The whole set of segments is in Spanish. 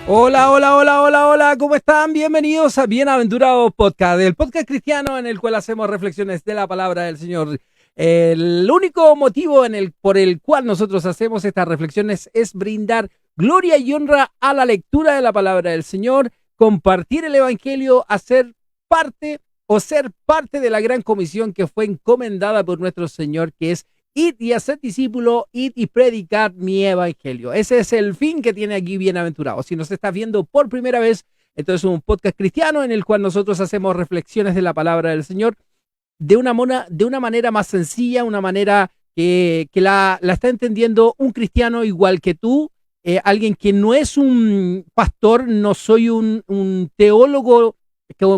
Hola, hola, hola, hola, hola, ¿cómo están? Bienvenidos a Bienaventurado Podcast, el podcast cristiano en el cual hacemos reflexiones de la palabra del Señor. El único motivo por el cual nosotros hacemos estas reflexiones es brindar gloria y honra a la lectura de la palabra del Señor, compartir el Evangelio, hacer parte o ser parte de la gran comisión que fue encomendada por nuestro Señor, que es id y hacer discípulo, id y predicar mi evangelio. Ese es el fin que tiene aquí Bienaventurado. Si nos estás viendo por primera vez, entonces es un podcast cristiano en el cual nosotros hacemos reflexiones de la palabra del Señor de una manera más sencilla, una manera que la está entendiendo un cristiano igual que tú, alguien que no es un pastor, no soy un teólogo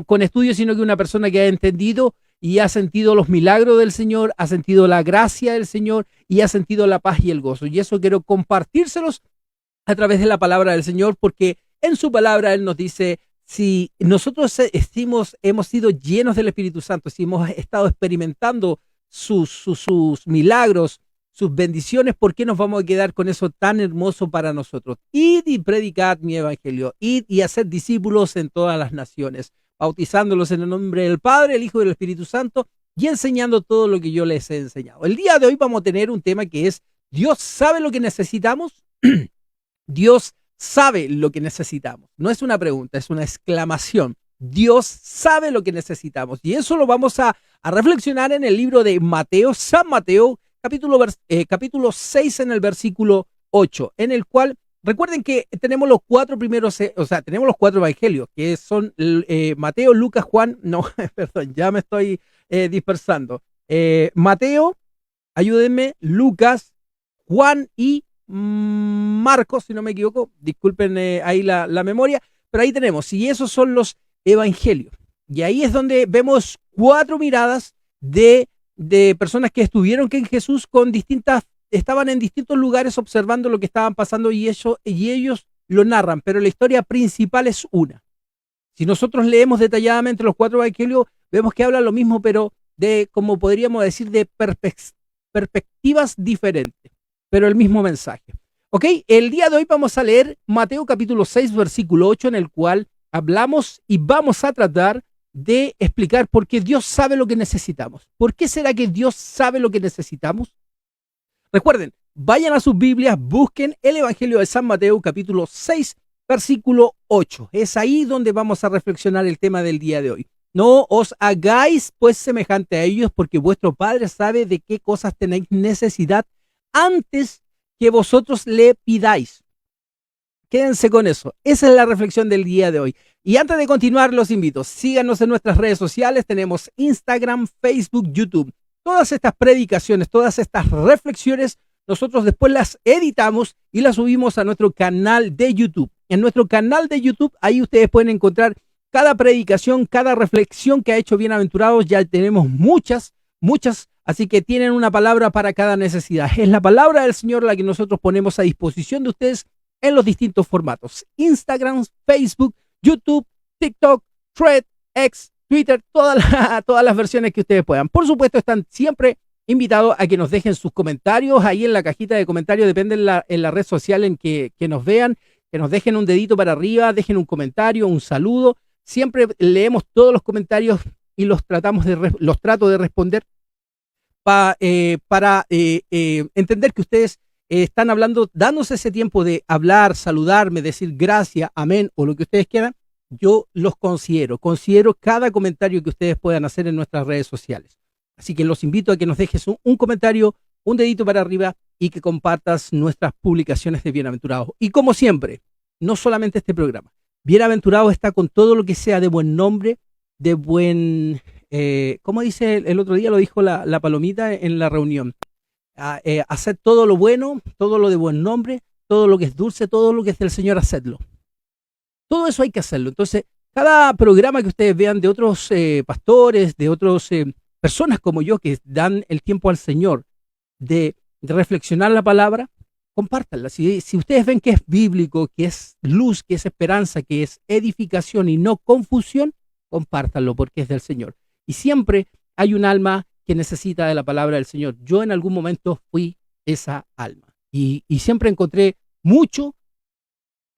con estudios, sino que una persona que ha entendido y ha sentido los milagros del Señor, ha sentido la gracia del Señor y ha sentido la paz y el gozo. Y eso quiero compartírselos a través de la palabra del Señor, porque en su palabra Él nos dice, si nosotros hemos sido llenos del Espíritu Santo, si hemos estado experimentando sus milagros, sus bendiciones, ¿por qué nos vamos a quedar con eso tan hermoso para nosotros? Id y predicad mi evangelio, id y haced discípulos en todas las naciones, bautizándolos en el nombre del Padre, el Hijo y del Espíritu Santo, y enseñando todo lo que yo les he enseñado. El día de hoy vamos a tener un tema que es, ¿Dios sabe lo que necesitamos? Dios sabe lo que necesitamos. No es una pregunta, es una exclamación. Dios sabe lo que necesitamos. Y eso lo vamos a reflexionar en el libro de Mateo, San Mateo, capítulo 6 en el versículo 8, en el cual, recuerden que tenemos los cuatro primeros, tenemos los cuatro evangelios, que son Mateo, Lucas, Juan, no, perdón, ya me estoy dispersando. Mateo, ayúdenme, Lucas, Juan y Marcos, si no me equivoco, disculpen ahí la memoria, pero ahí tenemos, y esos son los evangelios. Y ahí es donde vemos cuatro miradas de personas que estuvieron con Jesús estaban en distintos lugares observando lo que estaban pasando y ellos lo narran, pero la historia principal es una. Si nosotros leemos detalladamente los cuatro evangelios, vemos que habla lo mismo, pero como podríamos decir, de perspectivas diferentes, pero el mismo mensaje. Ok, el día de hoy vamos a leer Mateo capítulo 6, versículo 8, en el cual hablamos y vamos a tratar de explicar por qué Dios sabe lo que necesitamos. ¿Por qué será que Dios sabe lo que necesitamos? Recuerden, vayan a sus Biblias, busquen el Evangelio de San Mateo capítulo 6, versículo 8. Es ahí donde vamos a reflexionar el tema del día de hoy. No os hagáis pues semejante a ellos, porque vuestro Padre sabe de qué cosas tenéis necesidad antes que vosotros le pidáis. Quédense con eso. Esa es la reflexión del día de hoy. Y antes de continuar, los invito, síganos en nuestras redes sociales. Tenemos Instagram, Facebook, YouTube. Todas estas predicaciones, todas estas reflexiones, nosotros después las editamos y las subimos a nuestro canal de YouTube. En nuestro canal de YouTube, ahí ustedes pueden encontrar cada predicación, cada reflexión que ha hecho Bienaventurados. Ya tenemos muchas, así que tienen una palabra para cada necesidad. Es la palabra del Señor la que nosotros ponemos a disposición de ustedes en los distintos formatos: Instagram, Facebook, YouTube, TikTok, Thread, X, Twitter, todas las versiones que ustedes puedan. Por supuesto, están siempre invitados a que nos dejen sus comentarios ahí en la cajita de comentarios, depende en la red social en que nos vean, que nos dejen un dedito para arriba, dejen un comentario, un saludo. Siempre leemos todos los comentarios y los trato de responder para entender que ustedes están hablando, dándose ese tiempo de hablar, saludarme, decir gracias, amén o lo que ustedes quieran. Yo los considero cada comentario que ustedes puedan hacer en nuestras redes sociales. Así que los invito a que nos dejes un comentario, un dedito para arriba y que compartas nuestras publicaciones de Bienaventurados. Y como siempre, no solamente este programa, Bienaventurado está con todo lo que sea de buen nombre, de buen, ¿cómo dice el otro día? Lo dijo la palomita en la reunión. Hacer todo lo bueno, todo lo de buen nombre, todo lo que es dulce, todo lo que es del Señor, hacedlo. Todo eso hay que hacerlo. Entonces, cada programa que ustedes vean de otros pastores, de otras personas como yo que dan el tiempo al Señor de reflexionar la palabra, compártanla. Si ustedes ven que es bíblico, que es luz, que es esperanza, que es edificación y no confusión, compártanlo porque es del Señor. Y siempre hay un alma que necesita de la palabra del Señor. Yo en algún momento fui esa alma y siempre encontré mucho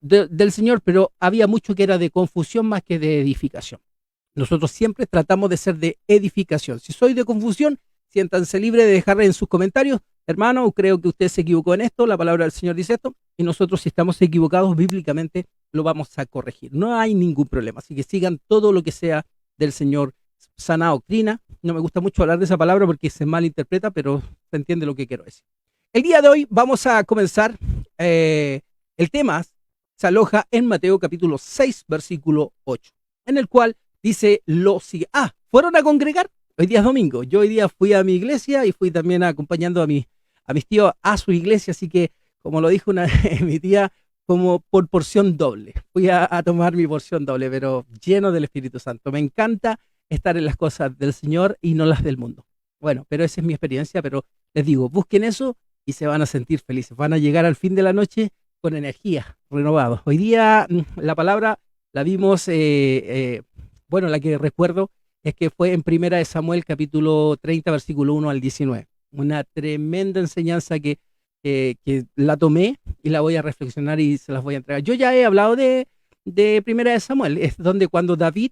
del Señor, pero había mucho que era de confusión más que de edificación. Nosotros siempre tratamos de ser de edificación. Si soy de confusión, siéntanse libre de dejar en sus comentarios, hermano, creo que usted se equivocó en esto, la palabra del Señor dice esto, y nosotros si estamos equivocados bíblicamente lo vamos a corregir. No hay ningún problema, así que sigan todo lo que sea del Señor, sana doctrina. No me gusta mucho hablar de esa palabra porque se malinterpreta, pero se entiende lo que quiero decir. El día de hoy vamos a comenzar, el tema se aloja en Mateo capítulo 6, versículo 8, en el cual dice lo siguiente. ¿Fueron a congregar? Hoy día es domingo. Yo hoy día fui a mi iglesia y fui también acompañando a mis tíos a su iglesia, así que, como lo dijo mi tía, como por porción doble. Fui a tomar mi porción doble, pero lleno del Espíritu Santo. Me encanta estar en las cosas del Señor y no las del mundo. Bueno, pero esa es mi experiencia, pero les digo, busquen eso y se van a sentir felices. Van a llegar al fin de la noche con energía, renovados. Hoy día la palabra la vimos, bueno, la que recuerdo es que fue en Primera de Samuel, capítulo 30, versículo 1 al 19. Una tremenda enseñanza que la tomé y la voy a reflexionar y se las voy a entregar. Yo ya he hablado de Primera de Samuel, es donde cuando David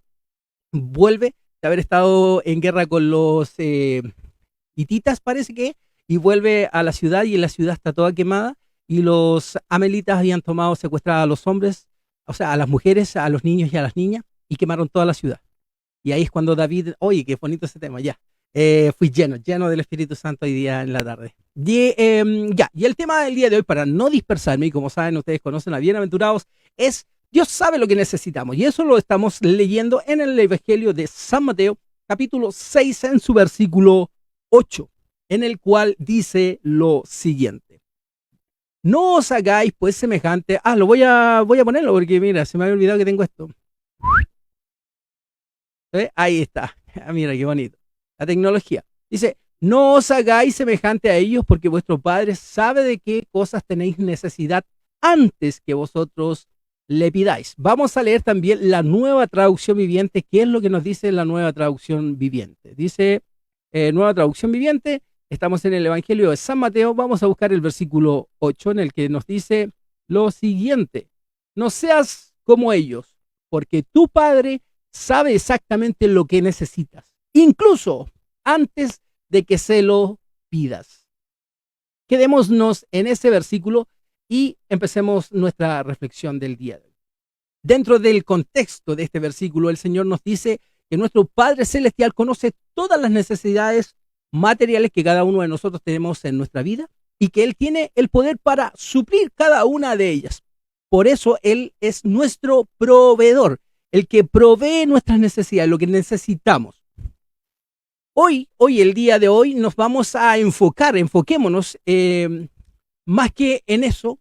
vuelve de haber estado en guerra con los hititas, parece que, y vuelve a la ciudad y en la ciudad está toda quemada y los amelitas habían tomado secuestradas a los hombres, o sea, a las mujeres, a los niños y a las niñas y quemaron toda la ciudad. Y ahí es cuando David, oye, qué bonito ese tema, ya. Fui lleno del Espíritu Santo hoy día en la tarde. Y el tema del día de hoy, para no dispersarme, y como saben, ustedes conocen a Bienaventurados, es Dios sabe lo que necesitamos. Y eso lo estamos leyendo en el Evangelio de San Mateo, capítulo 6, en su versículo 8, en el cual dice lo siguiente. No os hagáis pues semejante. Lo voy a ponerlo porque mira, se me había olvidado que tengo esto. Ahí está. Mira qué bonito. La tecnología. Dice, no os hagáis semejante a ellos porque vuestro Padre sabe de qué cosas tenéis necesidad antes que vosotros le pidáis. Vamos a leer también la Nueva Traducción Viviente. ¿Qué es lo que nos dice la Nueva Traducción Viviente? Dice, Nueva Traducción Viviente, estamos en el Evangelio de San Mateo. Vamos a buscar el versículo 8 en el que nos dice lo siguiente. No seas como ellos, porque tu Padre sabe exactamente lo que necesitas, incluso antes de que se lo pidas. Quedémonos en ese versículo y empecemos nuestra reflexión del día de hoy. Dentro del contexto de este versículo, el Señor nos dice que nuestro Padre Celestial conoce todas las necesidades materiales que cada uno de nosotros tenemos en nuestra vida y que Él tiene el poder para suplir cada una de ellas. Por eso Él es nuestro proveedor, el que provee nuestras necesidades, lo que necesitamos. Hoy, el día de hoy, nos vamos a enfoquémonos más que en eso,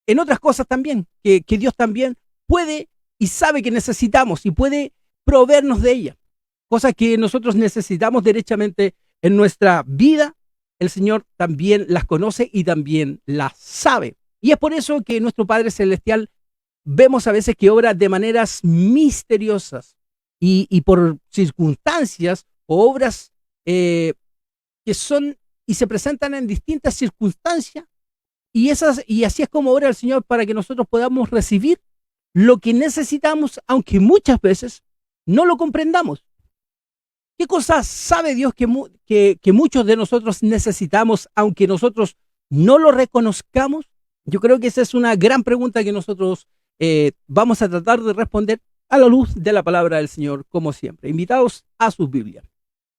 en otras cosas también, que Dios también puede y sabe que necesitamos y puede proveernos de ellas. Cosas que nosotros necesitamos derechamente en nuestra vida, el Señor también las conoce y también las sabe. Y es por eso que nuestro Padre Celestial vemos a veces que obra de maneras misteriosas y por circunstancias o obras que son y se presentan en distintas circunstancias y así es como obra el Señor para que nosotros podamos recibir lo que necesitamos, aunque muchas veces no lo comprendamos. ¿Qué cosas sabe Dios que muchos de nosotros necesitamos, aunque nosotros no lo reconozcamos? Yo creo que esa es una gran pregunta que nosotros vamos a tratar de responder a la luz de la palabra del Señor, como siempre. Invitados a sus Biblias.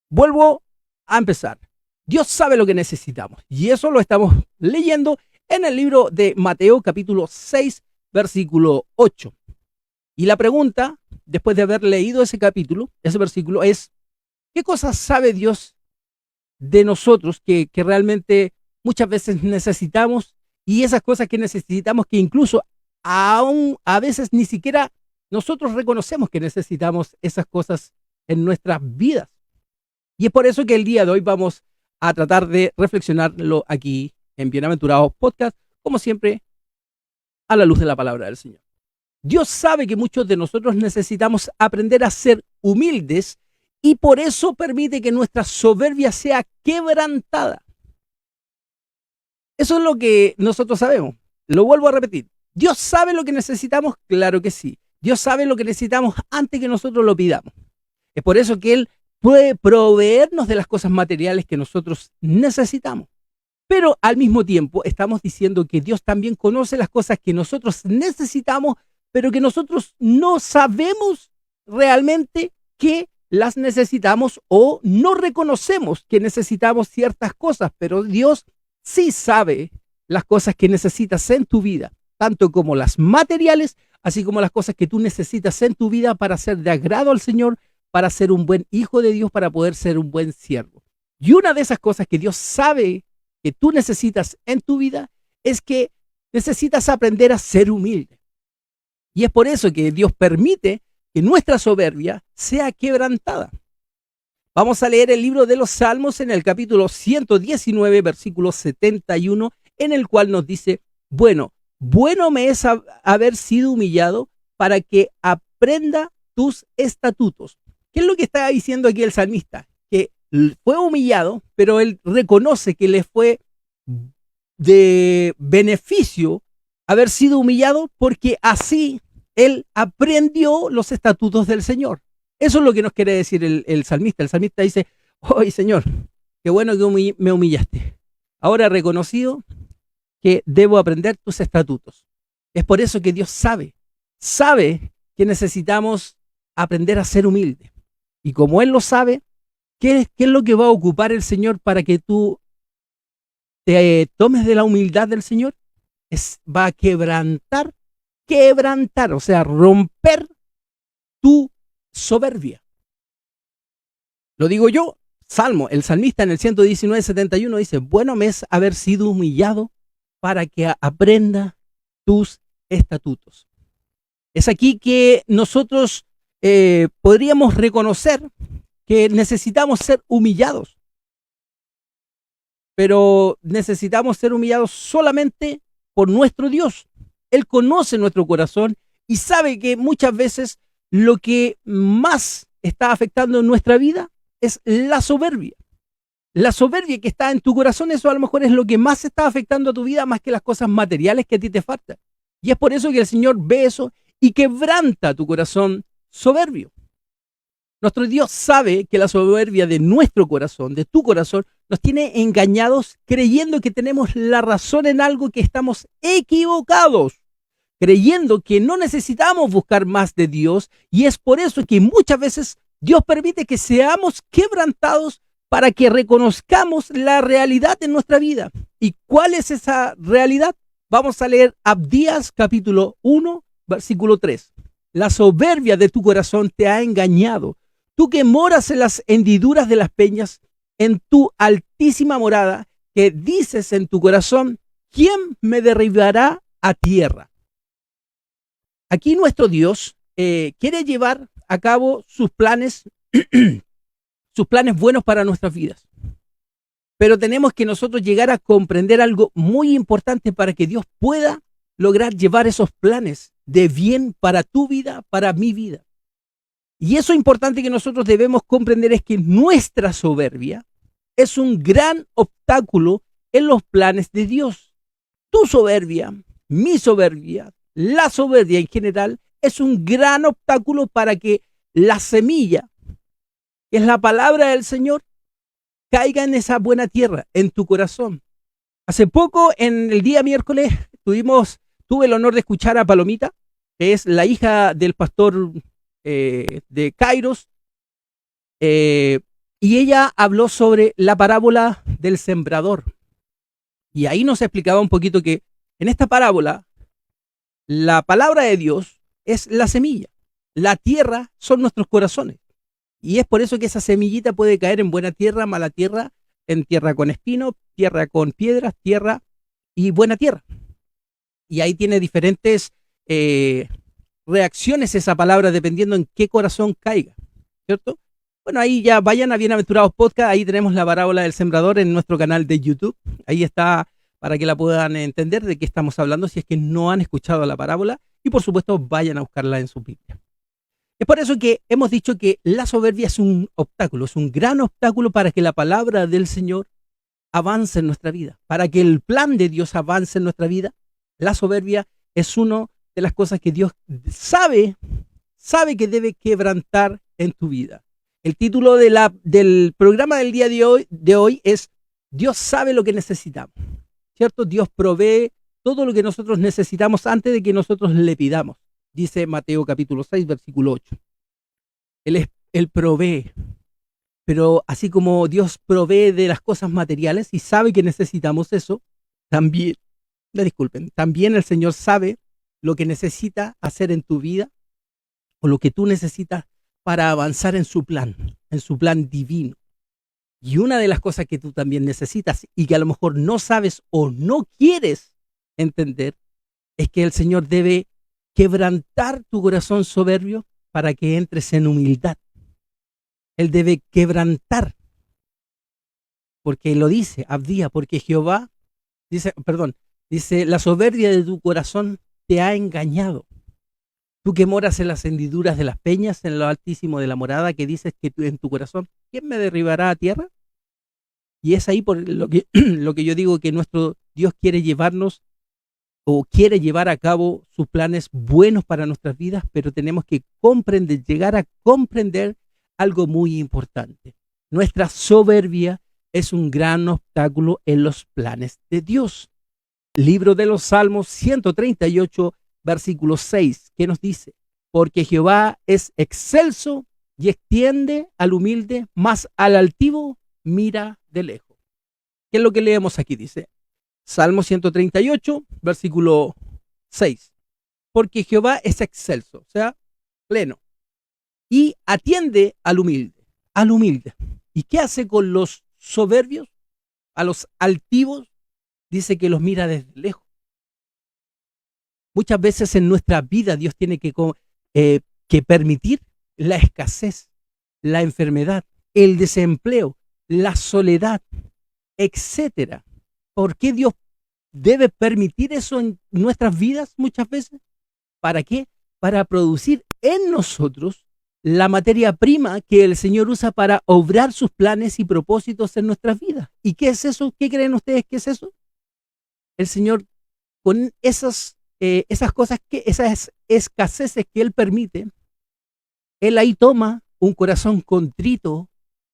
Vuelvo a empezar. Dios sabe lo que necesitamos y eso lo estamos leyendo en el libro de Mateo, capítulo 6, versículo 8. Y la pregunta, después de haber leído ese versículo, es: ¿qué cosas sabe Dios de nosotros que realmente muchas veces necesitamos? Y esas cosas que necesitamos que incluso aún a veces ni siquiera nosotros reconocemos que necesitamos esas cosas en nuestras vidas. Y es por eso que el día de hoy vamos a tratar de reflexionarlo aquí en Bienaventurados Podcast, como siempre, a la luz de la palabra del Señor. Dios sabe que muchos de nosotros necesitamos aprender a ser humildes y por eso permite que nuestra soberbia sea quebrantada. Eso es lo que nosotros sabemos. Lo vuelvo a repetir. ¿Dios sabe lo que necesitamos? Claro que sí. Dios sabe lo que necesitamos antes que nosotros lo pidamos. Es por eso que Él puede proveernos de las cosas materiales que nosotros necesitamos. Pero al mismo tiempo estamos diciendo que Dios también conoce las cosas que nosotros necesitamos, pero que nosotros no sabemos realmente que las necesitamos o no reconocemos que necesitamos ciertas cosas, pero Dios sí sabe las cosas que necesitas en tu vida, tanto como las materiales, así como las cosas que tú necesitas en tu vida para ser de agrado al Señor, para ser un buen hijo de Dios, para poder ser un buen siervo. Y una de esas cosas que Dios sabe que tú necesitas en tu vida es que necesitas aprender a ser humilde. Y es por eso que Dios permite que nuestra soberbia sea quebrantada. Vamos a leer el libro de los Salmos en el capítulo 119, versículo 71, en el cual nos dice, bueno me es haber sido humillado para que aprenda tus estatutos. ¿Qué es lo que está diciendo aquí el salmista? Que fue humillado, pero él reconoce que le fue de beneficio haber sido humillado porque así él aprendió los estatutos del Señor. Eso es lo que nos quiere decir el salmista. El salmista dice, ¡ay, Señor, qué bueno que me humillaste! Ahora he reconocido que debo aprender tus estatutos. Es por eso que Dios sabe que necesitamos aprender a ser humildes. Y como Él lo sabe, ¿qué es lo que va a ocupar el Señor para que tú te tomes de la humildad del Señor? Va a quebrantar, o sea, romper tu soberbia. Lo digo yo, el salmista en el 119:71 dice, bueno me es haber sido humillado para que aprenda tus estatutos. Es aquí que nosotros podríamos reconocer que necesitamos ser humillados, pero necesitamos ser humillados solamente por nuestro Dios. Él conoce nuestro corazón y sabe que muchas veces lo que más está afectando en nuestra vida es la soberbia. La soberbia que está en tu corazón, eso a lo mejor es lo que más está afectando a tu vida, más que las cosas materiales que a ti te faltan. Y es por eso que el Señor ve eso y quebranta tu corazón soberbio. Nuestro Dios sabe que la soberbia de nuestro corazón, de tu corazón, nos tiene engañados creyendo que tenemos la razón en algo que estamos equivocados, creyendo que no necesitamos buscar más de Dios, y es por eso que muchas veces Dios permite que seamos quebrantados para que reconozcamos la realidad en nuestra vida. ¿Y cuál es esa realidad? Vamos a leer Abdías capítulo 1, versículo 3. La soberbia de tu corazón te ha engañado. Tú que moras en las hendiduras de las peñas, en tu altísima morada, que dices en tu corazón, ¿quién me derribará a tierra? Aquí nuestro Dios quiere llevar a cabo sus planes, sus planes buenos para nuestras vidas. Pero tenemos que nosotros llegar a comprender algo muy importante para que Dios pueda lograr llevar esos planes de bien para tu vida, para mi vida. Y eso importante que nosotros debemos comprender es que nuestra soberbia es un gran obstáculo en los planes de Dios. Tu soberbia, mi soberbia, la soberbia en general es un gran obstáculo para que la semilla, que es la palabra del Señor, caiga en esa buena tierra, en tu corazón. Hace poco, en el día miércoles, tuve el honor de escuchar a Palomita, que es la hija del pastor de Kairos, y ella habló sobre la parábola del sembrador. Y ahí nos explicaba un poquito que en esta parábola, la palabra de Dios es la semilla. La tierra son nuestros corazones. Y es por eso que esa semillita puede caer en buena tierra, mala tierra, en tierra con espino, tierra con piedras, tierra y buena tierra. Y ahí tiene diferentes reacciones esa palabra dependiendo en qué corazón caiga, ¿cierto? Bueno, ahí ya vayan a Bienaventurados Podcast, ahí tenemos la parábola del sembrador en nuestro canal de YouTube. Ahí está para que la puedan entender de qué estamos hablando si es que no han escuchado la parábola, y por supuesto vayan a buscarla en su Biblia. Es por eso que hemos dicho que la soberbia es un obstáculo, es un gran obstáculo para que la palabra del Señor avance en nuestra vida, para que el plan de Dios avance en nuestra vida. La soberbia es una de las cosas que Dios sabe que debe quebrantar en tu vida. El título del programa del día de hoy es Dios sabe lo que necesitamos, ¿cierto? Dios provee todo lo que nosotros necesitamos antes de que nosotros le pidamos. Dice Mateo capítulo 6, versículo 8. Él provee, pero así como Dios provee de las cosas materiales y sabe que necesitamos eso, también, también el Señor sabe lo que necesita hacer en tu vida o lo que tú necesitas para avanzar en su plan divino. Y una de las cosas que tú también necesitas y que a lo mejor no sabes o no quieres entender es que el Señor debe quebrantar tu corazón soberbio para que entres en humildad. Él debe quebrantar, porque lo dice, Abdía, porque Jehová, dice, la soberbia de tu corazón te ha engañado. Tú que moras en las hendiduras de las peñas, en lo altísimo de la morada, que dices que en tu corazón, ¿quién me derribará a tierra? Y es ahí por lo que, lo que yo digo que nuestro Dios quiere llevarnos o quiere llevar a cabo sus planes buenos para nuestras vidas, pero tenemos que llegar a comprender algo muy importante. Nuestra soberbia es un gran obstáculo en los planes de Dios. Libro de los Salmos 138, versículo 6, que nos dice, porque Jehová es excelso y extiende al humilde, mas al altivo mira de lejos. ¿Qué es lo que leemos aquí? Dice Salmo 138, versículo 6. Porque Jehová es excelso, o sea, pleno, y atiende al humilde, al humilde. ¿Y qué hace con los soberbios? A los altivos, dice que los mira desde lejos. Muchas veces en nuestra vida Dios tiene que permitir la escasez, la enfermedad, el desempleo, la soledad, etcétera. ¿Por qué Dios debe permitir eso en nuestras vidas muchas veces? ¿Para qué? Para producir en nosotros la materia prima que el Señor usa para obrar sus planes y propósitos en nuestras vidas. ¿Y qué es eso? ¿Qué creen ustedes que es eso? El Señor, con esas cosas, esas escaseces que Él permite, Él ahí toma un corazón contrito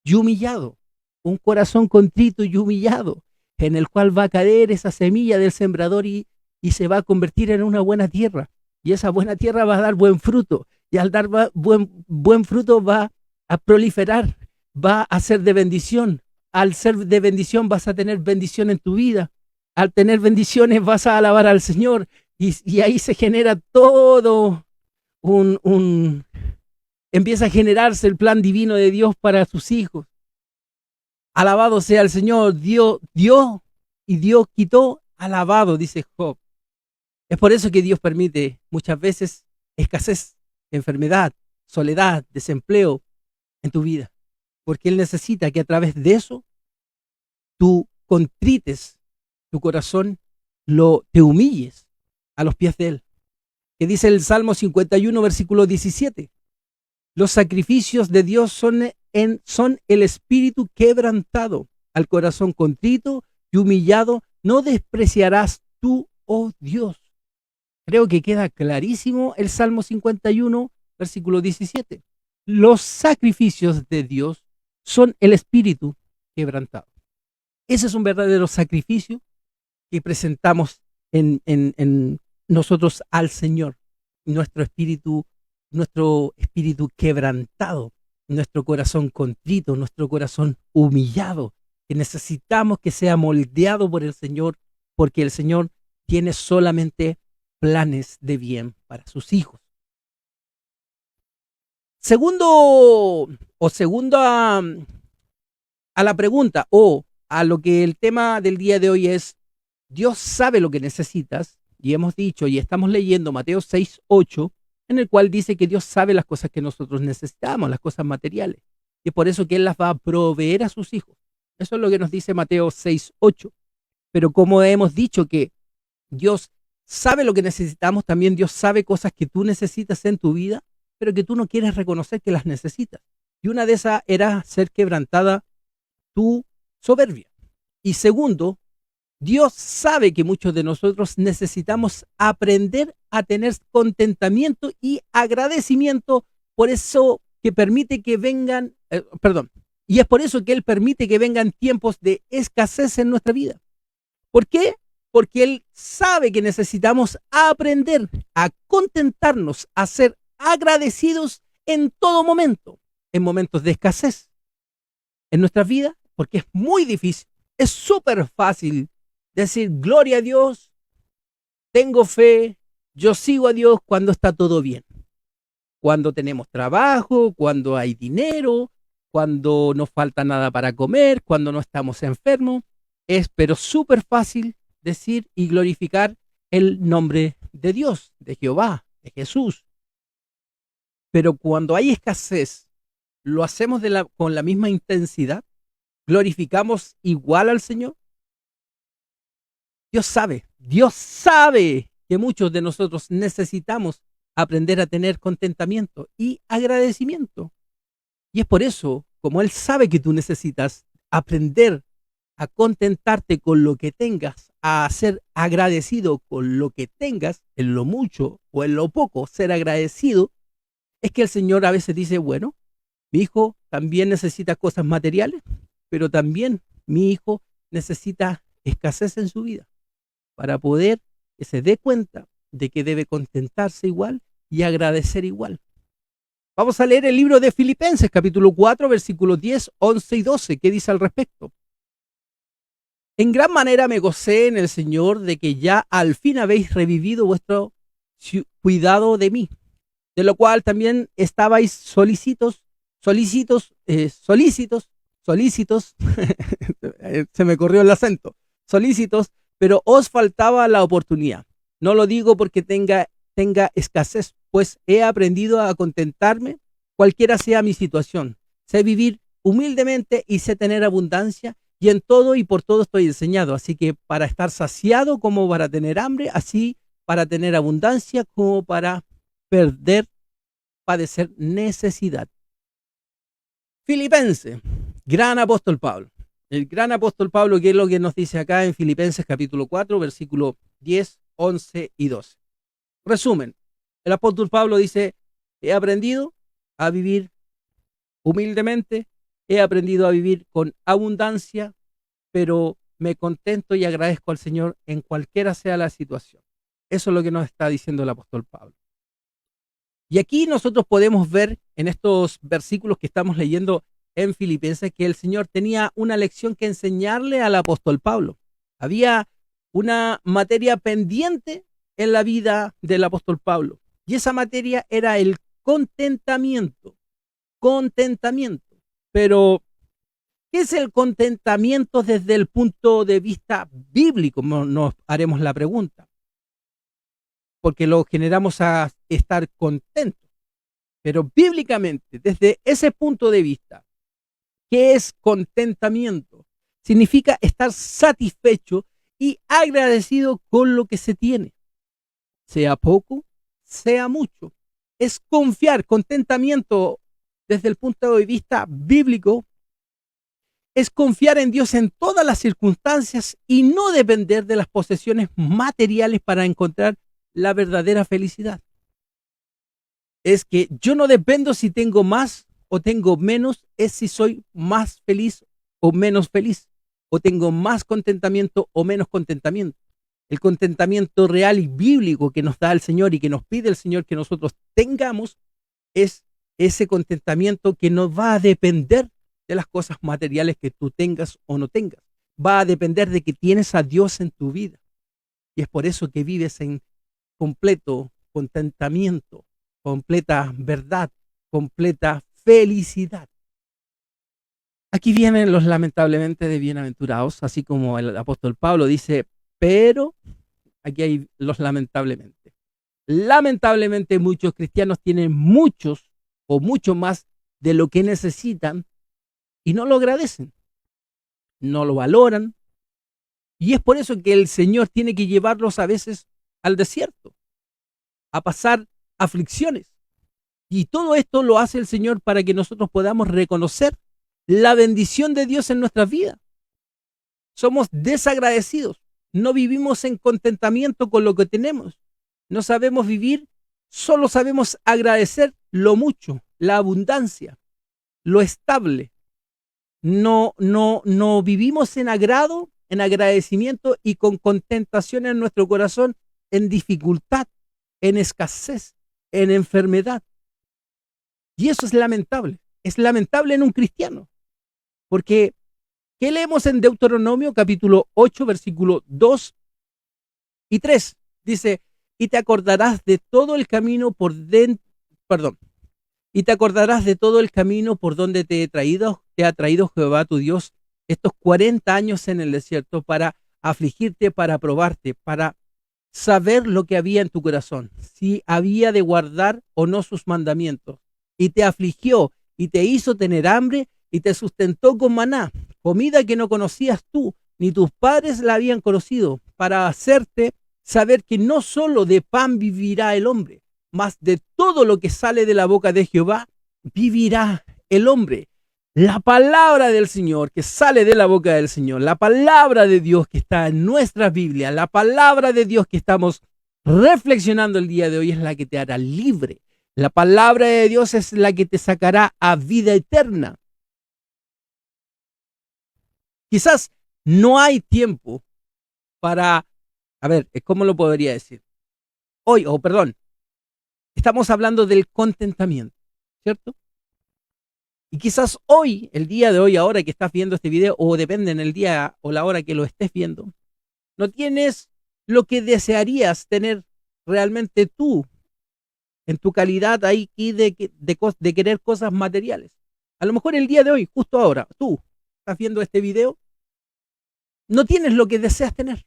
y humillado, un corazón contrito y humillado, en el cual va a caer esa semilla del sembrador y se va a convertir en una buena tierra. Y esa buena tierra va a dar buen fruto. Y al dar buen fruto va a proliferar, va a ser de bendición. Al ser de bendición vas a tener bendición en tu vida. Al tener bendiciones vas a alabar al Señor. Y ahí se genera todo empieza a generarse el plan divino de Dios para sus hijos. Alabado sea el Señor, Dios dio y Dios quitó, alabado, dice Job. Es por eso que Dios permite muchas veces escasez, enfermedad, soledad, desempleo en tu vida. Porque Él necesita que a través de eso tú contrites tu corazón, te humilles a los pies de Él. Que dice el Salmo 51, versículo 17. Los sacrificios de Dios son el espíritu quebrantado, al corazón contrito y humillado, no despreciarás tú, oh Dios. Creo que queda clarísimo el Salmo 51, versículo 17. Los sacrificios de Dios son el espíritu quebrantado. Ese es un verdadero sacrificio que presentamos en nosotros al Señor. Nuestro espíritu quebrantado, nuestro corazón contrito, nuestro corazón humillado, que necesitamos que sea moldeado por el Señor, porque el Señor tiene solamente planes de bien para sus hijos. Segundo a la pregunta o a lo que el tema del día de hoy es, Dios sabe lo que necesitas, y hemos dicho y estamos leyendo Mateo 6:8, en el cual dice que Dios sabe las cosas que nosotros necesitamos, las cosas materiales, y es por eso que Él las va a proveer a sus hijos. Eso es lo que nos dice Mateo 6:8. Pero como hemos dicho que Dios sabe lo que necesitamos, también Dios sabe cosas que tú necesitas en tu vida, pero que tú no quieres reconocer que las necesitas. Y una de esas era ser quebrantada tu soberbia. Y segundo, Dios sabe que muchos de nosotros necesitamos aprender a tener contentamiento y agradecimiento por eso que permite que vengan, y es por eso que Él permite que vengan tiempos de escasez en nuestra vida. ¿Por qué? Porque Él sabe que necesitamos aprender a contentarnos, a ser agradecidos en todo momento, en momentos de escasez en nuestra vida, porque es muy difícil, es súper fácil decir gloria a Dios, tengo fe, yo sigo a Dios cuando está todo bien, cuando tenemos trabajo, cuando hay dinero, cuando no falta nada para comer, cuando no estamos enfermos. Es pero súper fácil decir y glorificar el nombre de Dios, de Jehová, de Jesús. Pero cuando hay escasez, ¿lo hacemos con la misma intensidad? ¿Glorificamos igual al Señor? Dios sabe que muchos de nosotros necesitamos aprender a tener contentamiento y agradecimiento. Y es por eso, como Él sabe que tú necesitas aprender a contentarte con lo que tengas, a ser agradecido con lo que tengas, en lo mucho o en lo poco, ser agradecido, es que el Señor a veces dice, bueno, mi hijo también necesita cosas materiales, pero también mi hijo necesita escasez en su vida para poder que se dé cuenta de que debe contentarse igual y agradecer igual. Vamos a leer el libro de Filipenses, capítulo 4, versículos 10, 11 y 12. ¿Qué dice al respecto? En gran manera me gocé en el Señor de que ya al fin habéis revivido vuestro cuidado de mí, de lo cual también estabais solícitos, se me corrió el acento, solícitos, pero os faltaba la oportunidad. No lo digo porque tenga escasez, pues he aprendido a contentarme, cualquiera sea mi situación. Sé vivir humildemente y sé tener abundancia, y en todo y por todo estoy enseñado. Así que para estar saciado como para tener hambre, así para tener abundancia como para padecer necesidad. Filipenses, gran apóstol Pablo. El gran apóstol Pablo, ¿qué es lo que nos dice acá en Filipenses capítulo 4, versículo 10, 11 y 12? Resumen, el apóstol Pablo dice, he aprendido a vivir humildemente, he aprendido a vivir con abundancia, pero me contento y agradezco al Señor en cualquiera sea la situación. Eso es lo que nos está diciendo el apóstol Pablo. Y aquí nosotros podemos ver en estos versículos que estamos leyendo en Filipenses que el Señor tenía una lección que enseñarle al apóstol Pablo. Había una materia pendiente en la vida del apóstol Pablo, y esa materia era el contentamiento. Contentamiento. Pero, ¿qué es el contentamiento desde el punto de vista bíblico? Nos haremos la pregunta, porque lo generamos a estar contentos. Pero bíblicamente, desde ese punto de vista, ¿qué es contentamiento? Significa estar satisfecho y agradecido con lo que se tiene, sea poco, sea mucho. Es confiar. Contentamiento desde el punto de vista bíblico es confiar en Dios en todas las circunstancias y no depender de las posesiones materiales para encontrar la verdadera felicidad. Es que yo no dependo si tengo más o tengo menos, es si soy más feliz o menos feliz, o tengo más contentamiento o menos contentamiento. El contentamiento real y bíblico que nos da el Señor y que nos pide el Señor que nosotros tengamos es ese contentamiento que no va a depender de las cosas materiales que tú tengas o no tengas. Va a depender de que tienes a Dios en tu vida. Y es por eso que vives en completo contentamiento, completa verdad, completa felicidad. Aquí vienen los lamentablemente de bienaventurados, así como el apóstol Pablo dice, pero aquí hay los lamentablemente. Lamentablemente muchos cristianos tienen muchos o mucho más de lo que necesitan y no lo agradecen, no lo valoran. Y es por eso que el Señor tiene que llevarlos a veces al desierto, a pasar aflicciones. Y todo esto lo hace el Señor para que nosotros podamos reconocer la bendición de Dios en nuestras vidas. Somos desagradecidos. no vivimos en contentamiento con lo que tenemos. No sabemos vivir, solo sabemos agradecer lo mucho, la abundancia, lo estable. No vivimos en agrado, en agradecimiento y con contentación en nuestro corazón, en dificultad, en escasez, en enfermedad. Y eso es lamentable. Es lamentable en un cristiano. Porque, ¿qué leemos en Deuteronomio capítulo 8, versículo 2 y 3? Dice, y te acordarás de todo el camino y te acordarás de todo el camino por donde te ha traído Jehová tu Dios estos 40 años en el desierto para afligirte, para probarte, para saber lo que había en tu corazón, si había de guardar o no sus mandamientos. Y te afligió y te hizo tener hambre y te sustentó con maná, comida que no conocías tú, ni tus padres la habían conocido, para hacerte saber que no solo de pan vivirá el hombre, mas de todo lo que sale de la boca de Jehová vivirá el hombre. La palabra del Señor que sale de la boca del Señor, la palabra de Dios que está en nuestra Biblia, la palabra de Dios que estamos reflexionando el día de hoy es la que te hará libre. La palabra de Dios es la que te sacará a vida eterna. Quizás no hay tiempo para, ¿cómo lo podría decir? Estamos hablando del contentamiento, ¿cierto? Y quizás hoy, el día de hoy, ahora que estás viendo este video, o depende en el día o la hora que lo estés viendo, no tienes lo que desearías tener realmente tú, en tu calidad ahí de querer cosas materiales. A lo mejor el día de hoy, justo ahora, tú estás viendo este video, no tienes lo que deseas tener.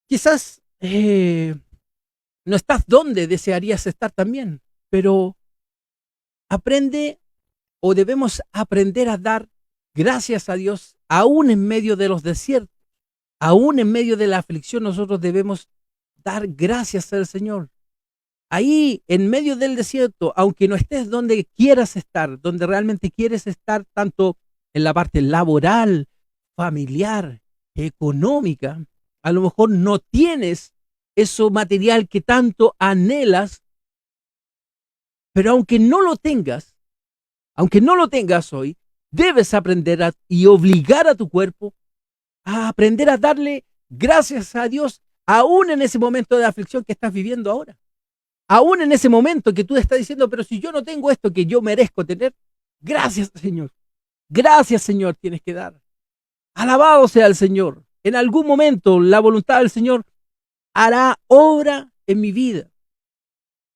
Quizás no estás donde desearías estar también, pero aprende o debemos aprender a dar gracias a Dios, aún en medio de los desiertos, aún en medio de la aflicción, nosotros debemos dar gracias al Señor. Ahí, en medio del desierto, aunque no estés donde quieras estar, donde realmente quieres estar, tanto en la parte laboral, familiar, económica, a lo mejor no tienes eso material que tanto anhelas, pero aunque no lo tengas hoy, debes aprender y obligar a tu cuerpo a aprender a darle gracias a Dios, aún en ese momento de aflicción que estás viviendo ahora. Aún en ese momento que tú estás diciendo, pero si yo no tengo esto que yo merezco tener, gracias Señor. Gracias Señor tienes que dar. Alabado sea el Señor. En algún momento la voluntad del Señor hará obra en mi vida.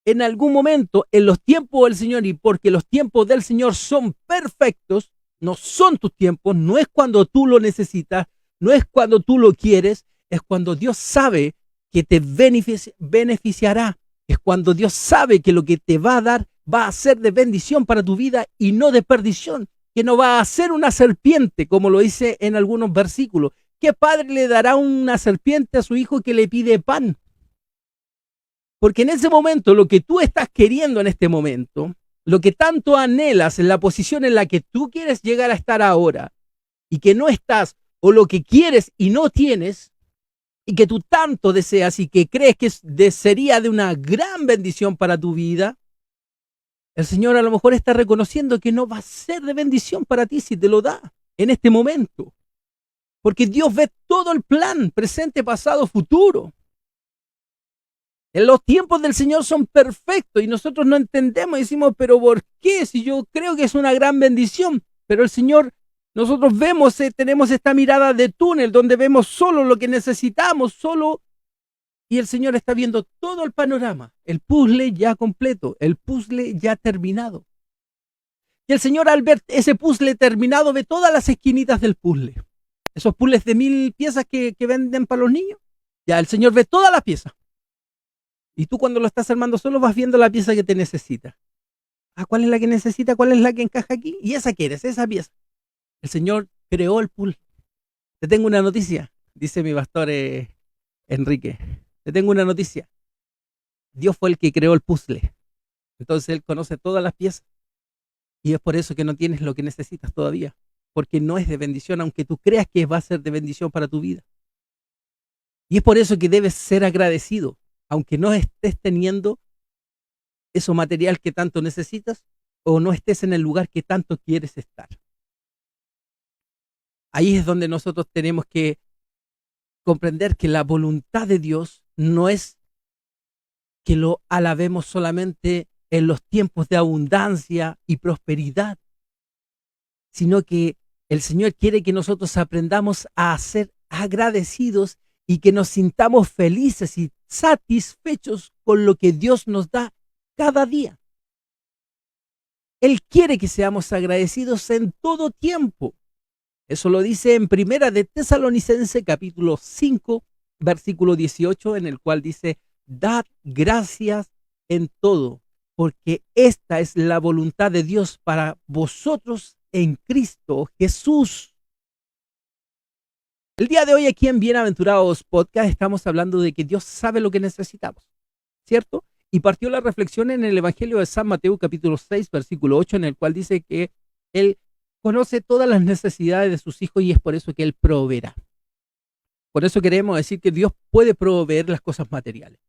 En algún momento, en los tiempos del Señor, y porque los tiempos del Señor son perfectos, no son tus tiempos, no es cuando tú lo necesitas, no es cuando tú lo quieres, es cuando Dios sabe que te beneficiará, es cuando Dios sabe que lo que te va a dar va a ser de bendición para tu vida y no de perdición, que no va a ser una serpiente, como lo dice en algunos versículos. ¿Qué padre le dará una serpiente a su hijo que le pide pan? Porque en ese momento, lo que tú estás queriendo en este momento, lo que tanto anhelas en la posición en la que tú quieres llegar a estar ahora y que no estás, o lo que quieres y no tienes, y que tú tanto deseas y que crees que sería de una gran bendición para tu vida, el Señor a lo mejor está reconociendo que no va a ser de bendición para ti si te lo da en este momento. Porque Dios ve todo el plan, presente, pasado, futuro. En los tiempos del Señor son perfectos y nosotros no entendemos y decimos, pero ¿por qué? Si yo creo que es una gran bendición, pero el Señor, nosotros vemos, tenemos esta mirada de túnel donde vemos solo lo que necesitamos, solo, y el Señor está viendo todo el panorama, el puzzle ya completo, el puzzle ya terminado. Y el Señor al ver ese puzzle terminado ve todas las esquinitas del puzzle. Esos puzzles de 1000 piezas que venden para los niños, ya el Señor ve todas las piezas. Y tú cuando lo estás armando solo vas viendo la pieza que te necesita. ¿Cuál es la que necesita? ¿Cuál es la que encaja aquí? Y esa quieres, esa pieza. El Señor creó el puzzle. Te tengo una noticia, dice mi pastor Enrique. Te tengo una noticia. Dios fue el que creó el puzzle. Entonces Él conoce todas las piezas. Y es por eso que no tienes lo que necesitas todavía. porque no es de bendición, aunque tú creas que va a ser de bendición para tu vida. Y es por eso que debes ser agradecido, aunque no estés teniendo eso material que tanto necesitas o no estés en el lugar que tanto quieres estar. Ahí es donde nosotros tenemos que comprender que la voluntad de Dios no es que lo alabemos solamente en los tiempos de abundancia y prosperidad, sino que el Señor quiere que nosotros aprendamos a ser agradecidos y que nos sintamos felices y satisfechos con lo que Dios nos da cada día. Él quiere que seamos agradecidos en todo tiempo. Eso lo dice en Primera de Tesalonicenses capítulo 5, versículo 18, en el cual dice: dad gracias en todo, porque esta es la voluntad de Dios para vosotros en Cristo Jesús. El día de hoy aquí en Bienaventurados Podcast estamos hablando de que Dios sabe lo que necesitamos, ¿cierto? Y partió la reflexión en el Evangelio de San Mateo capítulo 6, versículo 8, en el cual dice que Él conoce todas las necesidades de sus hijos y es por eso que Él proveerá. Por eso queremos decir que Dios puede proveer las cosas materiales.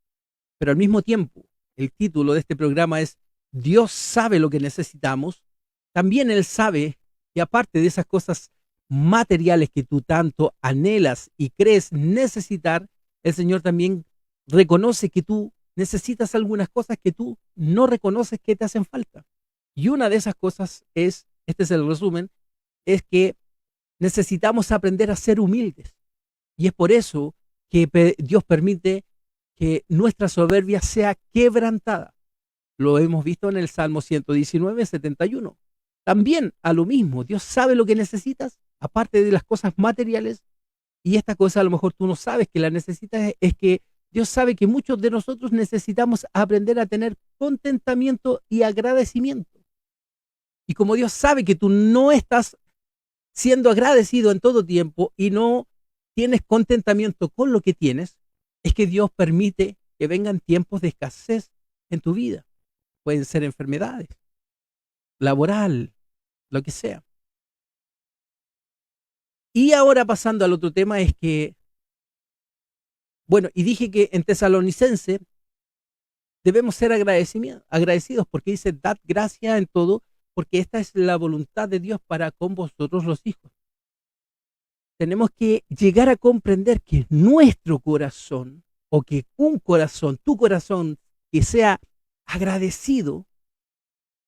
Pero al mismo tiempo, el título de este programa es Dios sabe lo que necesitamos. También Él sabe que aparte de esas cosas materiales que tú tanto anhelas y crees necesitar, el Señor también reconoce que tú necesitas algunas cosas que tú no reconoces que te hacen falta. Y una de esas cosas es, este es el resumen, es que necesitamos aprender a ser humildes. Y es por eso que Dios permite que nuestra soberbia sea quebrantada. Lo hemos visto en el Salmo 119, 71. También a lo mismo, Dios sabe lo que necesitas, aparte de las cosas materiales, y esta cosa a lo mejor tú no sabes que la necesitas, es que Dios sabe que muchos de nosotros necesitamos aprender a tener contentamiento y agradecimiento. Y como Dios sabe que tú no estás siendo agradecido en todo tiempo y no tienes contentamiento con lo que tienes, es que Dios permite que vengan tiempos de escasez en tu vida. Pueden ser enfermedades, laboral, lo que sea. Y ahora pasando al otro tema es que, bueno, y dije que en Tesalonicense debemos ser agradecidos porque dice, dad gracias en todo, porque esta es la voluntad de Dios para con vosotros los hijos. Tenemos que llegar a comprender que nuestro corazón, o que un corazón, tu corazón, que sea agradecido,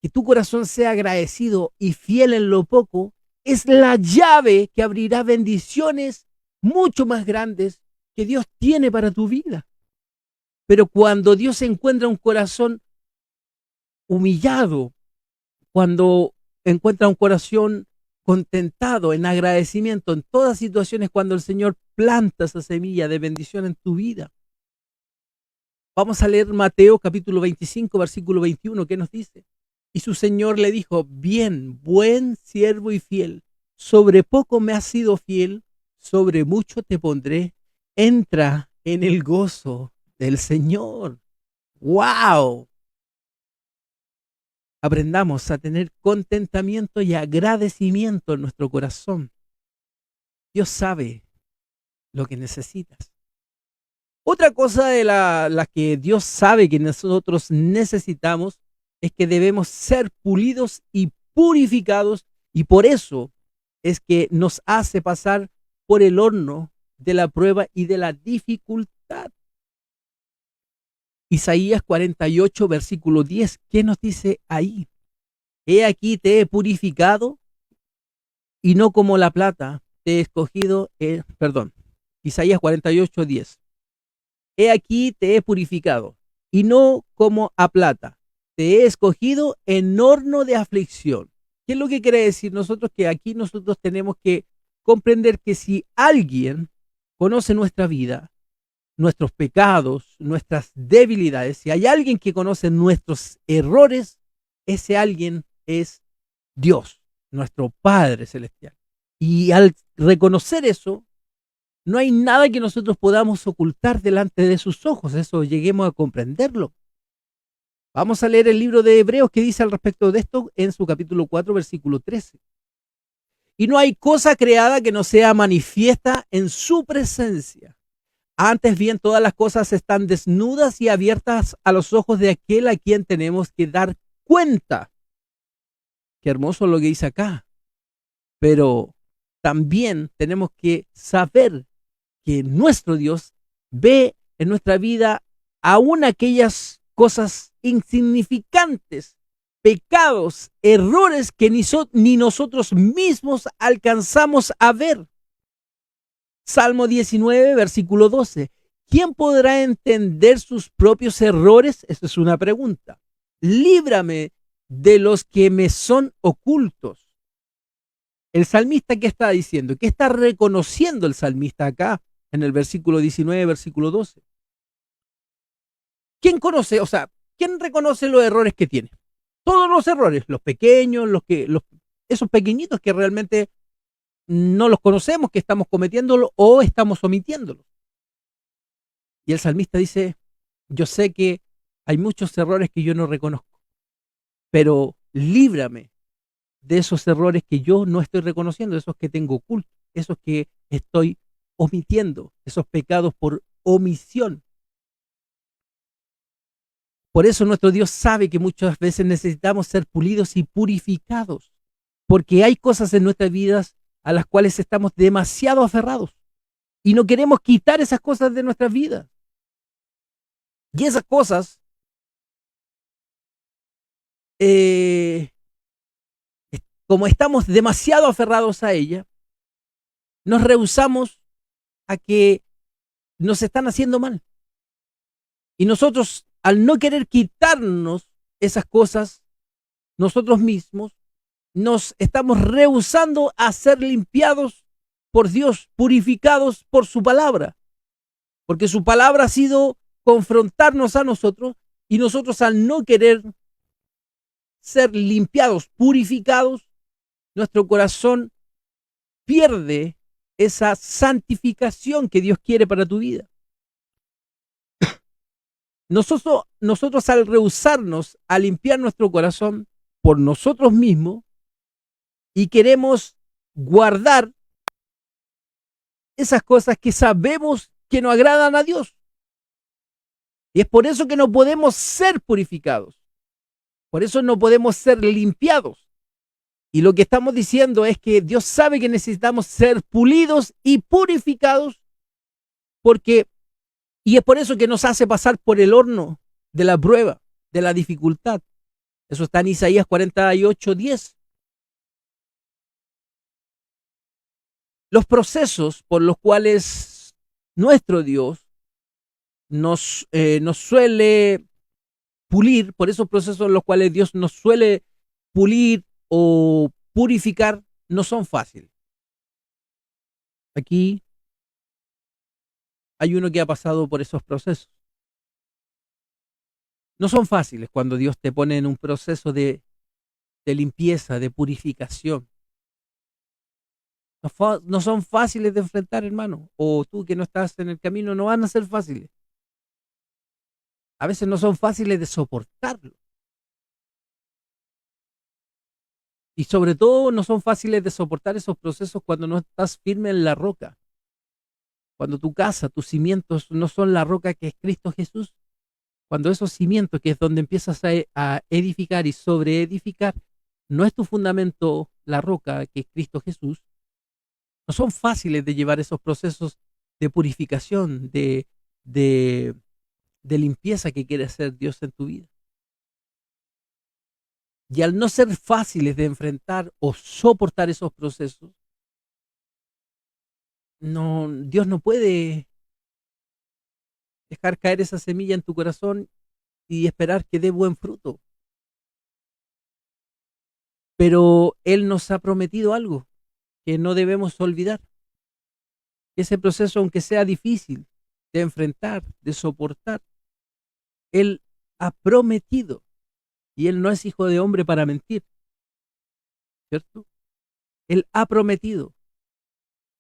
que tu corazón sea agradecido y fiel en lo poco, es la llave que abrirá bendiciones mucho más grandes que Dios tiene para tu vida. Pero cuando Dios encuentra un corazón humillado, cuando encuentra un corazón contentado, en agradecimiento, en todas situaciones, cuando el Señor planta esa semilla de bendición en tu vida. Vamos a leer Mateo capítulo 25, versículo 21, ¿qué nos dice? Y su Señor le dijo, bien, buen siervo y fiel, sobre poco me has sido fiel, sobre mucho te pondré, entra en el gozo del Señor. ¡Wow! Aprendamos a tener contentamiento y agradecimiento en nuestro corazón. Dios sabe lo que necesitas. Otra cosa de la que Dios sabe que nosotros necesitamos es que debemos ser pulidos y purificados, y por eso es que nos hace pasar por el horno de la prueba y de la dificultad. Isaías 48, versículo 10, ¿qué nos dice ahí? He aquí te he purificado y no como la plata te he escogido, Isaías 48, 10. He aquí te he purificado y no como a plata te he escogido en horno de aflicción. ¿Qué es lo que quiere decir nosotros? Que aquí nosotros tenemos que comprender que si alguien conoce nuestra vida, nuestros pecados, nuestras debilidades, si hay alguien que conoce nuestros errores, ese alguien es Dios, nuestro Padre Celestial. Y al reconocer eso, no hay nada que nosotros podamos ocultar delante de sus ojos, eso lleguemos a comprenderlo. Vamos a leer el libro de Hebreos que dice al respecto de esto en su capítulo 4, versículo 13. Y no hay cosa creada que no sea manifiesta en su presencia. Antes bien, todas las cosas están desnudas y abiertas a los ojos de aquel a quien tenemos que dar cuenta. Qué hermoso lo que dice acá. Pero también tenemos que saber que nuestro Dios ve en nuestra vida aún aquellas cosas insignificantes, pecados, errores que ni nosotros mismos alcanzamos a ver. Salmo 19, versículo 12. ¿Quién podrá entender sus propios errores? Esa es una pregunta. Líbrame de los que me son ocultos. El salmista, ¿qué está diciendo? ¿Qué está reconociendo el salmista acá en el versículo 19, versículo 12? ¿Quién conoce, o sea, quién reconoce los errores que tiene? Todos los errores, los pequeños, esos pequeñitos que realmente no los conocemos, que estamos cometiéndolo o estamos omitiéndolo. Y el salmista dice, yo sé que hay muchos errores que yo no reconozco, pero líbrame de esos errores que yo no estoy reconociendo, esos que tengo ocultos, esos que estoy omitiendo, esos pecados por omisión. Por eso nuestro Dios sabe que muchas veces necesitamos ser pulidos y purificados, porque hay cosas en nuestras vidas a las cuales estamos demasiado aferrados y no queremos quitar esas cosas de nuestras vidas. Y esas cosas, eh, como estamos demasiado aferrados a ellas, nos rehusamos a que nos están haciendo mal. Y nosotros, al no querer quitarnos esas cosas, nosotros mismos nos estamos rehusando a ser limpiados por Dios, purificados por su palabra. Porque su palabra ha sido confrontarnos a nosotros y nosotros al no querer ser limpiados, purificados, nuestro corazón pierde esa santificación que Dios quiere para tu vida. Nosotros al rehusarnos a limpiar nuestro corazón por nosotros mismos y queremos guardar esas cosas que sabemos que no agradan a Dios. Y es por eso que no podemos ser purificados. Por eso no podemos ser limpiados. Y lo que estamos diciendo es que Dios sabe que necesitamos ser pulidos y purificados y es por eso que nos hace pasar por el horno de la prueba, de la dificultad. Eso está en Isaías 48:10. Los procesos por los cuales nuestro Dios nos suele pulir, por esos procesos en los cuales Dios nos suele pulir o purificar, no son fáciles. Aquí hay uno que ha pasado por esos procesos. No son fáciles cuando Dios te pone en un proceso de limpieza, de purificación. No son fáciles de enfrentar, hermano. O tú que no estás en el camino, no van a ser fáciles. A veces no son fáciles de soportarlo. Y sobre todo no son fáciles de soportar esos procesos cuando no estás firme en la roca. Cuando tu casa, tus cimientos no son la roca que es Cristo Jesús. Cuando esos cimientos, que es donde empiezas a edificar y sobreedificar, no es tu fundamento la roca que es Cristo Jesús, no son fáciles de llevar esos procesos de purificación, de, de limpieza que quiere hacer Dios en tu vida. Y al no ser fáciles de enfrentar o soportar esos procesos, no, Dios no puede dejar caer esa semilla en tu corazón y esperar que dé buen fruto. Pero Él nos ha prometido algo que no debemos olvidar. Ese proceso, aunque sea difícil de enfrentar, de soportar, Él ha prometido, y Él no es hijo de hombre para mentir, ¿cierto? Él ha prometido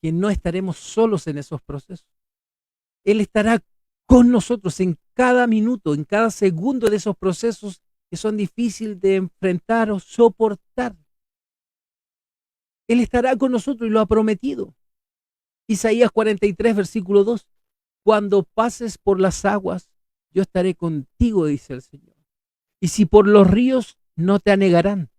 que no estaremos solos en esos procesos. Él estará con nosotros en cada minuto, en cada segundo de esos procesos que son difíciles de enfrentar o soportar. Él estará con nosotros y lo ha prometido. Isaías 43, versículo 2. Cuando pases por las aguas, yo estaré contigo, dice el Señor. Y si por los ríos, no te anegarán.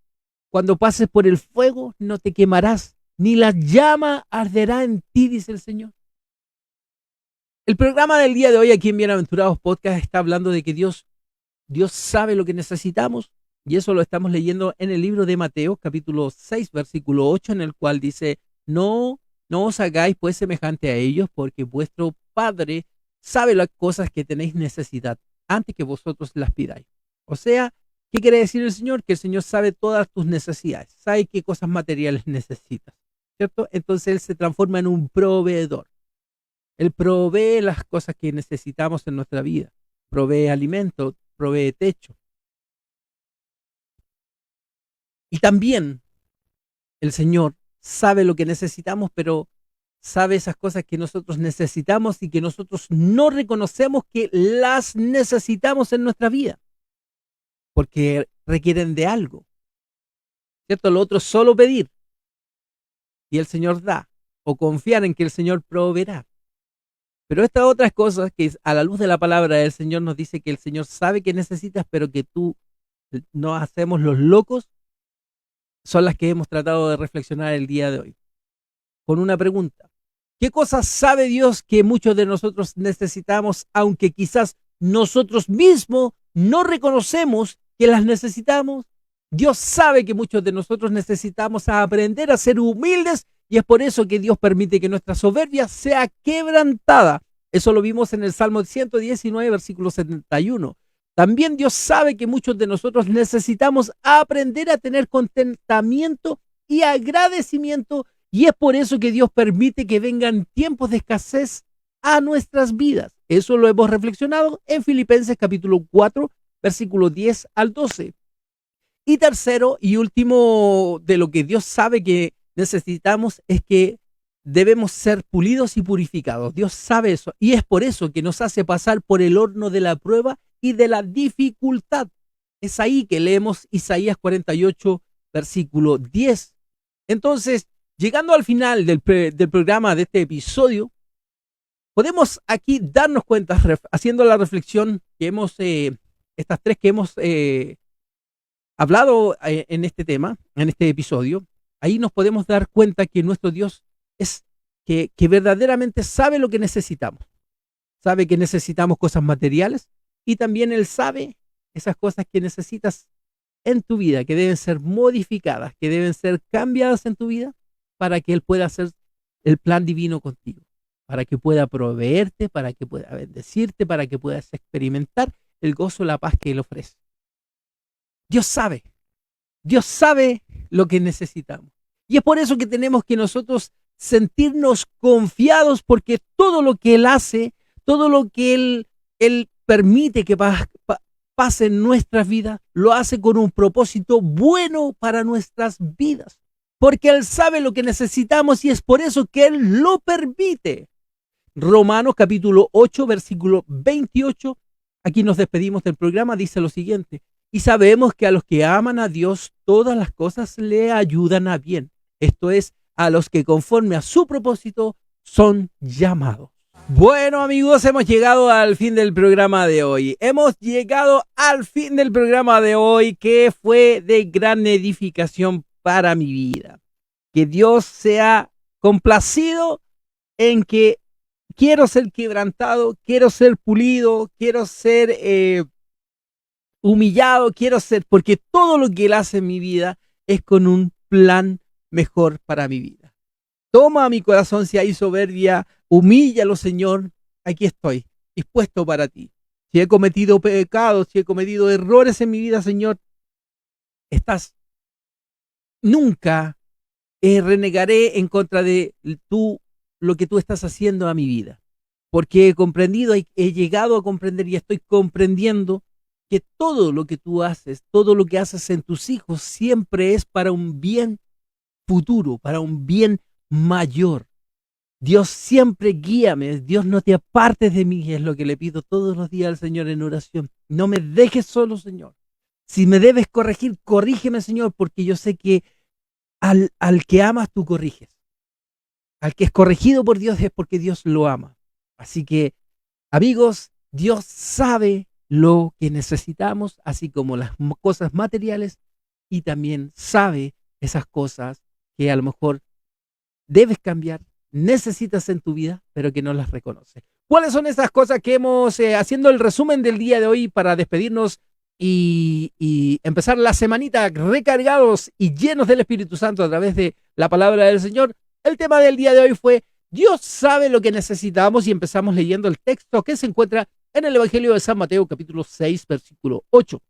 Cuando pases por el fuego, no te quemarás, ni la llama arderá en ti, dice el Señor. El programa del día de hoy aquí en Bienaventurados Podcast está hablando de que Dios sabe lo que necesitamos, y eso lo estamos leyendo en el libro de Mateo, capítulo 6, versículo 8, en el cual dice, no os hagáis pues semejante a ellos, porque vuestro Padre sabe las cosas que tenéis necesidad antes que vosotros las pidáis. O sea, ¿qué quiere decir el Señor? Que el Señor sabe todas tus necesidades, sabe qué cosas materiales necesitas, ¿cierto? Entonces Él se transforma en un proveedor. Él provee las cosas que necesitamos en nuestra vida, provee alimento, provee techo. Y también el Señor sabe lo que necesitamos, pero sabe esas cosas que nosotros necesitamos y que nosotros no reconocemos que las necesitamos en nuestra vida, porque requieren de algo, ¿cierto? Lo otro es solo pedir y el Señor da, o confiar en que el Señor proveerá. Pero estas otras cosas que a la luz de la palabra del Señor nos dice que el Señor sabe que necesitas, pero que tú no hacemos los locos, son las que hemos tratado de reflexionar el día de hoy. Con una pregunta. ¿Qué cosas sabe Dios que muchos de nosotros necesitamos, aunque quizás nosotros mismos no reconocemos que las necesitamos? Dios sabe que muchos de nosotros necesitamos aprender a ser humildes, y es por eso que Dios permite que nuestra soberbia sea quebrantada. Eso lo vimos en el Salmo 119, versículo 71. También Dios sabe que muchos de nosotros necesitamos aprender a tener contentamiento y agradecimiento, y es por eso que Dios permite que vengan tiempos de escasez a nuestras vidas. Eso lo hemos reflexionado en Filipenses capítulo 4, versículo 10 al 12. Y tercero y último de lo que Dios sabe que necesitamos es que debemos ser pulidos y purificados. Dios sabe eso, y es por eso que nos hace pasar por el horno de la prueba y de la dificultad. Es ahí que leemos Isaías 48, versículo 10. Entonces, llegando al final del programa de este episodio, podemos aquí darnos cuenta, haciendo la reflexión que hemos, estas tres que hemos hablado en este tema, en este episodio, ahí nos podemos dar cuenta que nuestro Dios es que verdaderamente sabe lo que necesitamos. Sabe que necesitamos cosas materiales, y también Él sabe esas cosas que necesitas en tu vida, que deben ser modificadas, que deben ser cambiadas en tu vida para que Él pueda hacer el plan divino contigo, para que pueda proveerte, para que pueda bendecirte, para que puedas experimentar el gozo y la paz que Él ofrece. Dios sabe lo que necesitamos. Y es por eso que tenemos que nosotros sentirnos confiados, porque todo lo que Él hace, todo lo que Él permite que pase en nuestras vidas, lo hace con un propósito bueno para nuestras vidas. Porque Él sabe lo que necesitamos y es por eso que Él lo permite. Romanos capítulo 8, versículo 28. Aquí nos despedimos del programa, dice lo siguiente. Y sabemos que a los que aman a Dios, todas las cosas le ayudan a bien. Esto es, a los que conforme a su propósito son llamados. Bueno, amigos, hemos llegado al fin del programa de hoy. Que fue de gran edificación para mi vida. Que Dios sea complacido en que quiero ser quebrantado, quiero ser pulido, quiero ser humillado, porque todo lo que Él hace en mi vida es con un plan mejor para mi vida. Toma mi corazón si hay soberbia, humíllalo, Señor, aquí estoy, dispuesto para ti. Si he cometido pecados, si he cometido errores en mi vida, Señor, nunca renegaré en contra de lo que tú estás haciendo a mi vida, porque he comprendido, he llegado a comprender y estoy comprendiendo que todo lo que tú haces, todo lo que haces en tus hijos, siempre es para un bien futuro, para un bien mayor. Dios, siempre guíame. Dios, no te apartes de mí, es lo que le pido todos los días al Señor en oración. No me dejes solo, Señor. Si me debes corregir, corrígeme, Señor, porque yo sé que al que amas tú corriges. Al que es corregido por Dios es porque Dios lo ama. Así que, amigos, Dios sabe lo que necesitamos, así como las cosas materiales, y también sabe esas cosas que a lo mejor debes cambiar, necesitas en tu vida, pero que no las reconoces. ¿Cuáles son esas cosas que hemos, haciendo el resumen del día de hoy para despedirnos y empezar la semanita recargados y llenos del Espíritu Santo a través de la palabra del Señor? El tema del día de hoy fue Dios sabe lo que necesitamos, y empezamos leyendo el texto que se encuentra en el Evangelio de San Mateo, capítulo 6, versículo 8.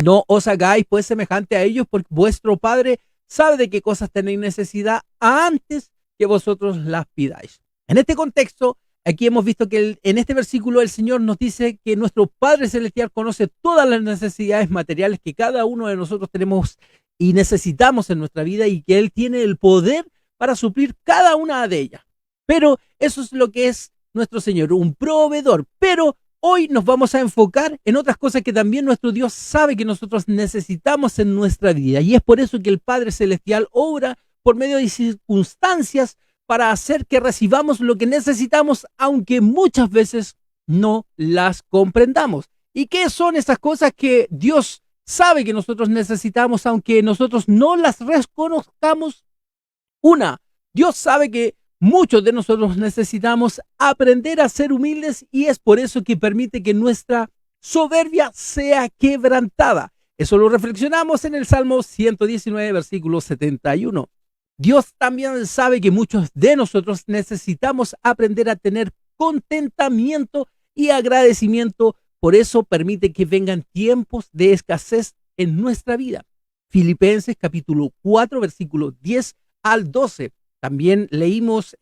No os hagáis pues semejante a ellos, porque vuestro Padre sabe de qué cosas tenéis necesidad antes que vosotros las pidáis. En este contexto, aquí hemos visto que en este versículo el Señor nos dice que nuestro Padre Celestial conoce todas las necesidades materiales que cada uno de nosotros tenemos y necesitamos en nuestra vida, y que Él tiene el poder para suplir cada una de ellas. Pero eso es lo que es nuestro Señor, un proveedor. Pero hoy nos vamos a enfocar en otras cosas que también nuestro Dios sabe que nosotros necesitamos en nuestra vida. Y es por eso que el Padre Celestial obra por medio de circunstancias para hacer que recibamos lo que necesitamos, aunque muchas veces no las comprendamos. ¿Y qué son esas cosas que Dios sabe que nosotros necesitamos, aunque nosotros no las reconozcamos? Una, Dios sabe que muchos de nosotros necesitamos aprender a ser humildes, y es por eso que permite que nuestra soberbia sea quebrantada. Eso lo reflexionamos en el Salmo 119, versículo 71. Dios también sabe que muchos de nosotros necesitamos aprender a tener contentamiento y agradecimiento. Por eso permite que vengan tiempos de escasez en nuestra vida. Filipenses capítulo 4, versículo 10 al 12. También leímos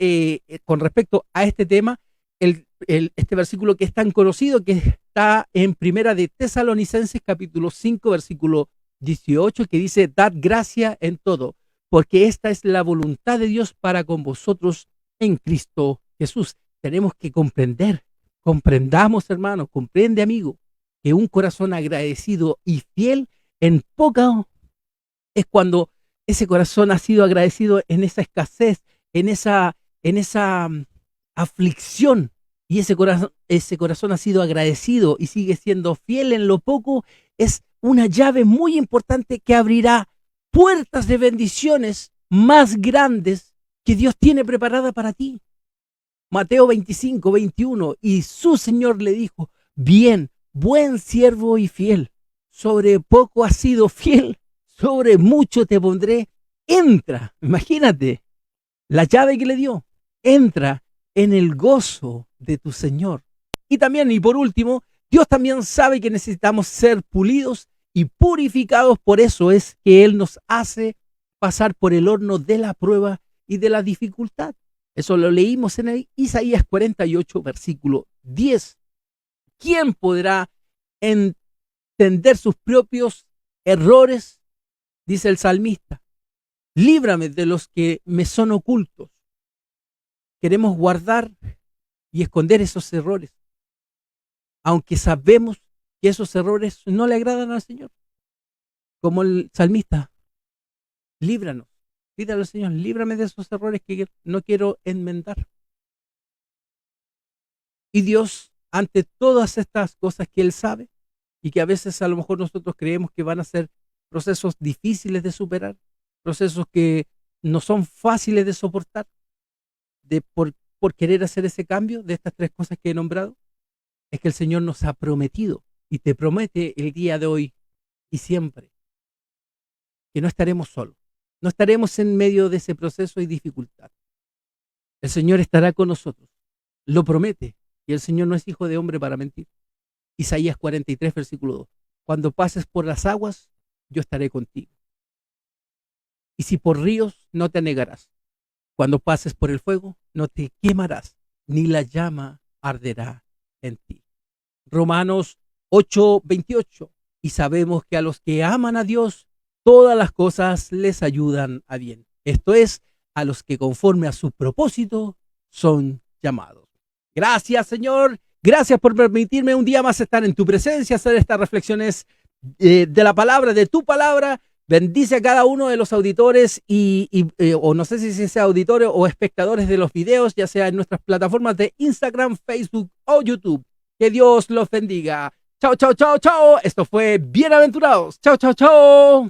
con respecto a este tema este versículo que es tan conocido, que está en Primera de Tesalonicenses capítulo 5, versículo 18, que dice: dad gracia en todo, porque esta es la voluntad de Dios para con vosotros en Cristo Jesús. Tenemos que comprendamos, hermano, comprende, amigo, que un corazón agradecido y fiel en poca es cuando ese corazón ha sido agradecido en esa escasez, en esa aflicción, y ese corazón ha sido agradecido y sigue siendo fiel en lo poco. Es una llave muy importante que abrirá puertas de bendiciones más grandes que Dios tiene preparada para ti. Mateo 25, 21, y su Señor le dijo: bien, buen siervo y fiel, sobre poco has sido fiel, sobre mucho te pondré. Entra, imagínate la llave que le dio, entra en el gozo de tu Señor. Y también, y por último, Dios también sabe que necesitamos ser pulidos y purificados. Por eso es que Él nos hace pasar por el horno de la prueba y de la dificultad. Eso lo leímos en el Isaías 48, versículo 10. ¿Quién podrá entender sus propios errores? Dice el salmista: líbrame de los que me son ocultos. Queremos guardar y esconder esos errores, aunque sabemos que esos errores no le agradan al Señor. Como el salmista: líbranos, pídale al Señor, líbrame de esos errores que no quiero enmendar. Y Dios, ante todas estas cosas que Él sabe, y que a veces a lo mejor nosotros creemos que van a ser procesos difíciles de superar, procesos que no son fáciles de soportar, por querer hacer ese cambio de estas tres cosas que he nombrado, es que el Señor nos ha prometido, y te promete el día de hoy y siempre, que no estaremos solos, no estaremos en medio de ese proceso y dificultad. El Señor estará con nosotros, lo promete, y el Señor no es hijo de hombre para mentir. Isaías 43, versículo 2. Cuando pases por las aguas, yo estaré contigo. Y si por ríos, no te anegarás. Cuando pases por el fuego, no te quemarás, ni la llama arderá en ti. Romanos 8, 28. Y sabemos que a los que aman a Dios, todas las cosas les ayudan a bien. Esto es, a los que conforme a su propósito son llamados. Gracias, Señor. Gracias por permitirme un día más estar en tu presencia, hacer estas reflexiones de la palabra, de tu palabra. Bendice a cada uno de los auditores o no sé si sea auditores o espectadores de los videos, ya sea en nuestras plataformas de Instagram, Facebook o YouTube. Que Dios los bendiga. Chao, chao, chao, chao. Esto fue Bienaventurados. Chao, chao, chao.